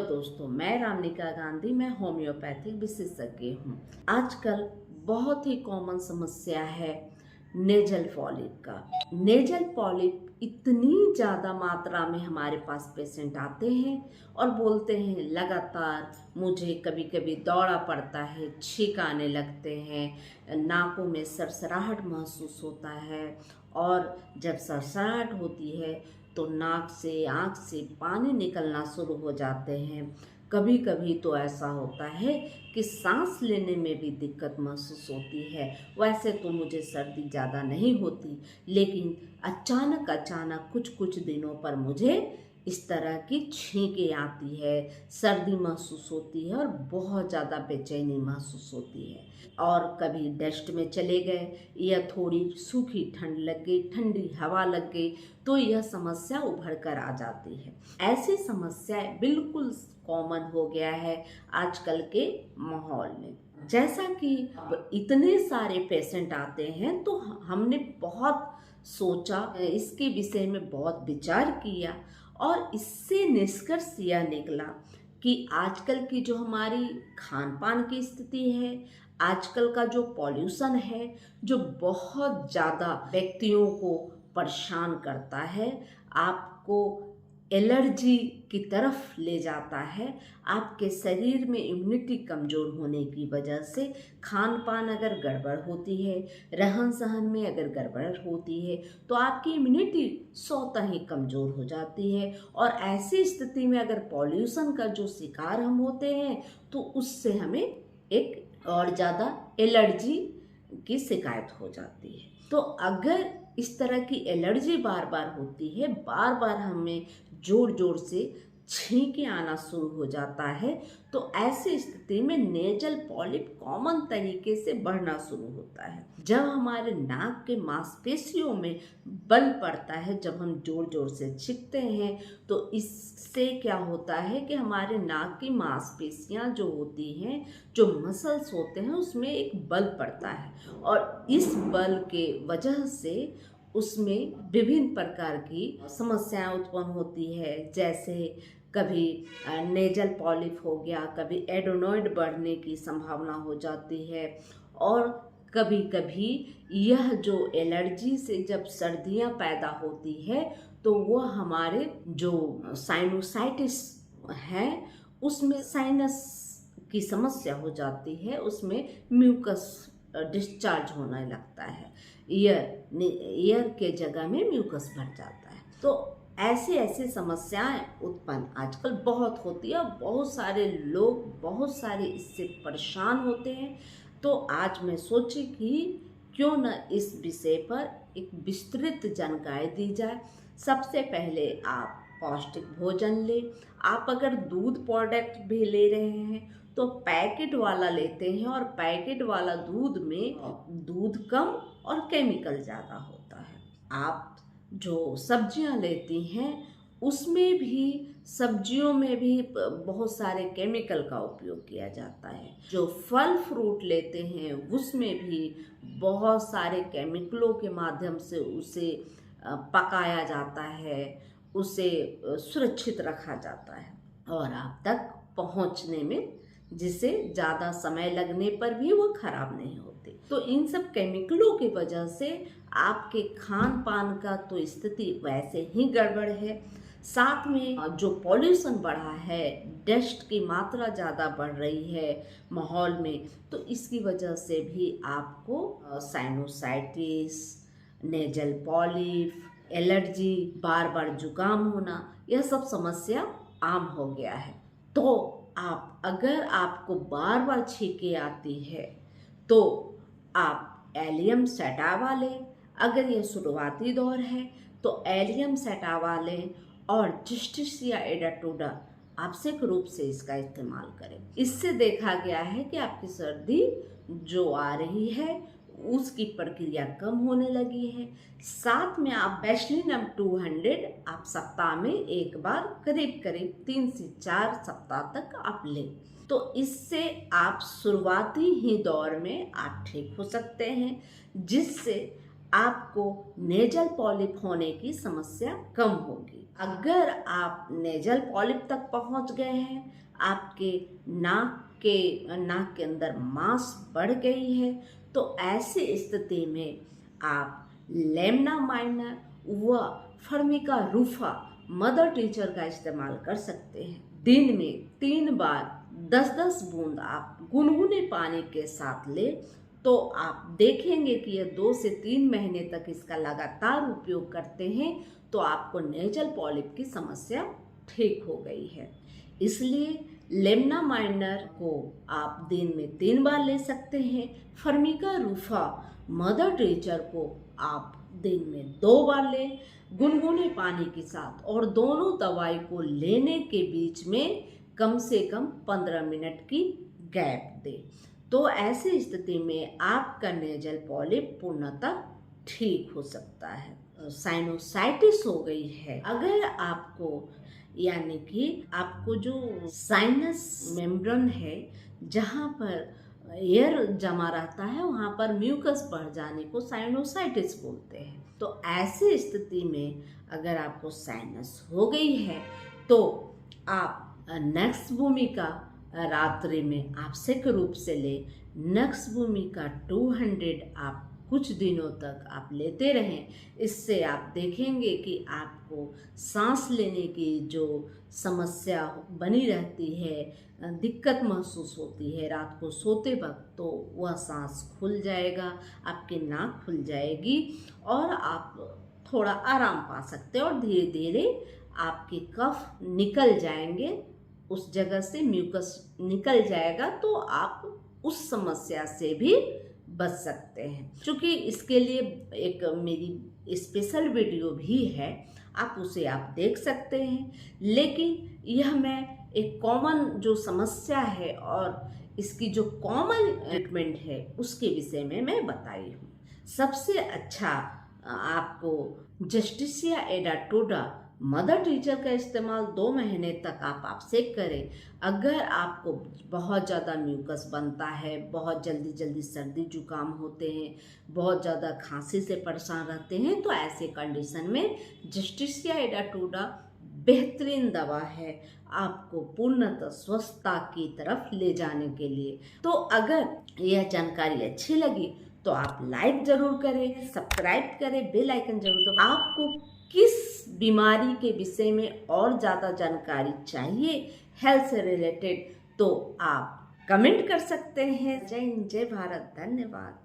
दोस्तों, मैं रामनिका गांधी, मैं होम्योपैथिक विशेषज्ञ हूँ। आजकल बहुत ही कॉमन समस्या है नेजल पॉलिप का। नेजल पॉलिप इतनी ज़्यादा मात्रा में हमारे पास पेशेंट आते हैं और बोलते हैं लगातार मुझे कभी कभी दौरा पड़ता है, छींक आने लगते हैं, नाकों में सरसराहट महसूस होता है और जब सरसराहट होती है तो नाक से आँख से पानी निकलना शुरू हो जाते हैं। कभी कभी तो ऐसा होता है कि सांस लेने में भी दिक्कत महसूस होती है। वैसे तो मुझे सर्दी ज़्यादा नहीं होती, लेकिन अचानक कुछ दिनों पर मुझे इस तरह की छींकें आती है, सर्दी महसूस होती है और बहुत ज़्यादा बेचैनी महसूस होती है। और कभी डस्ट में चले गए या थोड़ी सूखी ठंड लग गई, ठंडी हवा लग गई तो यह समस्या उभर कर आ जाती है। ऐसी समस्याएं बिल्कुल कॉमन हो गया है आजकल के माहौल में। जैसा कि इतने सारे पेशेंट आते हैं तो हमने बहुत सोचा, इसके विषय में बहुत विचार किया और इससे निष्कर्ष यह निकला कि आजकल की जो हमारी खान पान की स्थिति है, आजकल का जो पॉल्यूशन है, जो बहुत ज़्यादा व्यक्तियों को परेशान करता है, आपको एलर्जी की तरफ ले जाता है। आपके शरीर में इम्यूनिटी कमज़ोर होने की वजह से खान पान अगर गड़बड़ होती है, रहन सहन में अगर गड़बड़ होती है तो आपकी इम्यूनिटी स्वतः ही कमज़ोर हो जाती है। और ऐसी स्थिति में अगर पॉल्यूशन का जो शिकार हम होते हैं तो उससे हमें एक और ज़्यादा एलर्जी की शिकायत हो जाती है। तो अगर इस तरह की एलर्जी बार बार होती है, बार बार हमें जोर से छींके आना शुरू हो जाता है, तो ऐसी स्थिति में नेजल पॉलिप कॉमन तरीके से बढ़ना शुरू होता है। जब हमारे नाक के मांसपेशियों में बल पड़ता है, जब हम जोर से छींकते हैं तो इससे क्या होता है कि हमारे नाक की मांसपेशियां जो होती हैं, जो मसल्स होते हैं, उसमें एक बल पड़ता है और इस बल के वजह से उसमें विभिन्न प्रकार की समस्याएं उत्पन्न होती है। जैसे कभी नेजल पॉलिप हो गया, कभी एडोनॉइड बढ़ने की संभावना हो जाती है और कभी कभी यह जो एलर्जी से जब सर्दियां पैदा होती है तो वो हमारे जो साइनोसाइटिस है उसमें साइनस की समस्या हो जाती है, उसमें म्यूकस डिस्चार्ज होने लगता है, ईयर के जगह में म्यूकस भर जाता है। तो ऐसी समस्याएं उत्पन्न आजकल बहुत होती है और बहुत सारे लोग, बहुत सारे इससे परेशान होते हैं। तो आज मैं सोची कि क्यों न इस विषय पर एक विस्तृत जानकारी दी जाए। सबसे पहले आप पौष्टिक भोजन लें। आप अगर दूध प्रोडक्ट भी ले रहे हैं तो पैकेट वाला लेते हैं और पैकेट वाला दूध में दूध कम और केमिकल ज़्यादा होता है। आप जो सब्जियां लेती हैं उसमें भी, सब्जियों में भी बहुत सारे केमिकल का उपयोग किया जाता है। जो फल फ्रूट लेते हैं उसमें भी बहुत सारे केमिकलों के माध्यम से उसे पकाया जाता है, उसे सुरक्षित रखा जाता है और आप तक पहुंचने में, जिसे ज़्यादा समय लगने पर भी वो खराब नहीं होते। तो इन सब केमिकलों की वजह से आपके खान पान का तो स्थिति वैसे ही गड़बड़ है, साथ में जो पॉल्यूशन बढ़ा है, डस्ट की मात्रा ज़्यादा बढ़ रही है माहौल में, तो इसकी वजह से भी आपको साइनोसाइटिस, नेजल पॉलिप, एलर्जी, बार बार जुकाम होना, यह सब समस्या आम हो गया है। तो अगर आपको बार बार छींकें आती है तो आप एलियम सटावा लें। अगर यह शुरुआती दौर है तो एलियम सटावा लें और जिस्टिसिया एडाटोडा आवश्यक रूप से इसका इस्तेमाल करें। इससे देखा गया है कि आपकी सर्दी जो आ रही है उसकी प्रक्रिया कम होने लगी है। साथ में आप बेसिलिनम 200 आप सप्ताह में एक बार करीब 3 से 4 सप्ताह तक आप लें, तो इससे आप शुरुआती ही दौर में आप ठीक हो सकते हैं, जिससे आपको नेजल पॉलिप होने की समस्या कम होगी। अगर आप नेजल पॉलिप तक पहुंच गए हैं, आपके नाक के अंदर मांस बढ़ गई है, तो ऐसी स्थिति में आप लेमना माइनर व फर्मिका रूफा मदर टीचर का इस्तेमाल कर सकते हैं। दिन में 3 बार 10-10 बूंद आप गुनगुने पानी के साथ ले, तो आप देखेंगे कि ये 2 से 3 महीने तक इसका लगातार उपयोग करते हैं तो आपको नेजल पॉलिप की समस्या ठीक हो गई है। इसलिए लेमना माइनर को आप दिन में 3 बार ले सकते हैं। फर्मिका रूफा मदर टीचर को आप दिन में 2 बार लें गुनगुने पानी के साथ, और दोनों दवाई को लेने के बीच में कम से कम 15 मिनट की गैप दें। तो ऐसी स्थिति में आपका नेजल पॉलिप पूर्णतः ठीक हो सकता है। साइनोसाइटिस हो गई है, अगर आपको यानी कि आपको जो साइनस मेम्ब्रेन है जहाँ पर एयर जमा रहता है, वहाँ पर म्यूकस बढ़ जाने को साइनोसाइटिस बोलते हैं। तो ऐसी स्थिति में अगर आपको साइनस हो गई है तो आप नक्स भूमिका रात्रि में आवश्यक रूप से ले। नक्स भूमिका 200 आप कुछ दिनों तक आप लेते रहें। इससे आप देखेंगे कि आपको सांस लेने की जो समस्या बनी रहती है, दिक्कत महसूस होती है रात को सोते वक्त, तो वह सांस खुल जाएगा, आपकी नाक खुल जाएगी और आप थोड़ा आराम पा सकते हैं, और धीरे धीरे आपके कफ निकल जाएंगे, उस जगह से म्यूकस निकल जाएगा, तो आप उस समस्या से भी बच सकते हैं। क्योंकि इसके लिए एक मेरी स्पेशल वीडियो भी है, आप उसे आप देख सकते हैं। लेकिन यह मैं एक कॉमन जो समस्या है और इसकी जो कॉमन ट्रीटमेंट है उसके विषय में मैं बताई हूँ। सबसे अच्छा आपको जस्टिसिया एडाटोडा मदर टीचर का इस्तेमाल 2 महीने तक आप आवश्यक करें। अगर आपको बहुत ज़्यादा म्यूकस बनता है, बहुत जल्दी सर्दी जुकाम होते हैं, बहुत ज़्यादा खांसी से परेशान रहते हैं, तो ऐसे कंडीशन में जस्टिसिया एडाटोडा बेहतरीन दवा है आपको पूर्णतः स्वस्थता की तरफ ले जाने के लिए। तो अगर यह जानकारी अच्छी लगी तो आप लाइक जरूर करें, सब्सक्राइब करें, बेल आइकन जरूर दबाएं। आपको किस बीमारी के विषय में और ज़्यादा जानकारी चाहिए हेल्थ से रिलेटेड, तो आप कमेंट कर सकते हैं। जय हिंद, जय भारत, धन्यवाद।